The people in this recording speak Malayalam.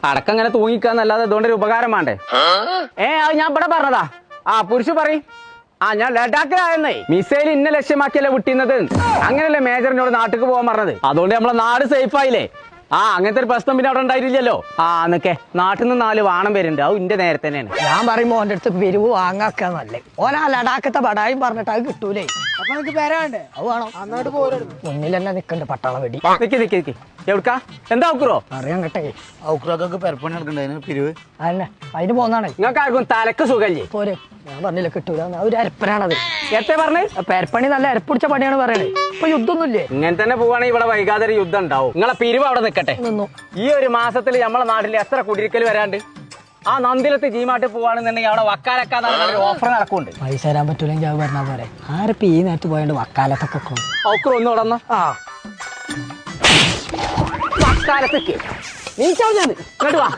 അടക്കം ഇങ്ങനെ തൂങ്ങിക്കാന്നല്ലാതെ ഇതുകൊണ്ടൊരു ഉപകാരം വേണ്ടേ? അത് ഞാൻ ഇവിടെ പറഞ്ഞതാ. പുരുഷ പറയും. ഞാൻ ലഡാക്കിലായെന്നേ. മിസൈൽ ഇന്ന ലക്ഷ്യമാക്കിയല്ലേ വിട്ടിരുന്നത്. അങ്ങനെയല്ലേ മേജറിനോട് നാട്ടിക്ക് പോകാൻ പറഞ്ഞത്. അതുകൊണ്ട് നമ്മളെ നാട് സേഫ് ആയില്ലേ? അങ്ങനത്തെ ഒരു പ്രശ്നം പിന്നെ അവിടെ ഉണ്ടായിട്ടില്ലല്ലോ. എന്നൊക്കെ നാട്ടിൽ നിന്ന് 4 വാണം വരുന്നുണ്ട്. അത് ഇന്റെ നേരെ തന്നെയാണ്. ഞാൻ പറയുമ്പോ ഓന്റെ അടുത്ത് പിരിവ് വാങ്ങാക്കാന്നല്ലേ. ഓൻ ആ ലഡാക്കത്തെ ബടായും പറഞ്ഞിട്ട് അത് കിട്ടൂലേ. അപ്പൊ നമുക്ക് വരാണ്ടേ? അത് വേണം. മുന്നിൽ തന്നെ നിക്കണ്ട് പട്ടാള വെടി. നിക്ക് എവിടുക്കാ? എന്താ ഔക്കുറോ? അറിയാൻ കേട്ടേ. ഔക്കുറൊക്കെ പെരപ്പണി നടക്കണ്ടേ പിരിവ്? അതന്നെ അതിന് പോന്നാണേ. നിങ്ങൾക്ക് ആർക്കും തലക്ക് സുഖല്ലേ? പോരെ, ഞാൻ പറഞ്ഞില്ല കിട്ടൂല. ഒരു അരപ്പനാണത്. എത്ര പറഞ്ഞ്? പെരപ്പണി നല്ല അരപ്പിടിച്ച പണിയാണ് പറയണേ. ഇപ്പൊ യുദ്ധമൊന്നുമില്ലേ? ഇങ്ങനെ തന്നെ പോവാണെങ്കിൽ ഇവിടെ വൈകാതെ ഒരു യുദ്ധം ഉണ്ടാവും. നിങ്ങളെ പിരിവ് അവിടെ നിൽക്കട്ടെ. ഈ ഒരു മാസത്തിൽ നമ്മളെ നാട്ടിൽ എത്ര കുടിയിരിക്കൽ വരാണ്ട്? നന്ദിലത്ത് ജീമാട്ട് പോവാണെന്നുണ്ടെങ്കിൽ അവിടെ വക്കാലക്കാന്ന് ഓഫർ നടക്കുന്നുണ്ട്. പൈസ തരാൻ പറ്റൂലെങ്കിൽ അത് പറഞ്ഞാൽ പോരെ. ആരപ്പ ഈ നേരത്ത് പോയോണ്ട് വക്കാലത്തൊക്കെ ഔക്കുറ ഒന്ന് തുടർന്ന്. വക്കാലത്തേക്ക് നീ ഇങ്ങോട്ട് വാ.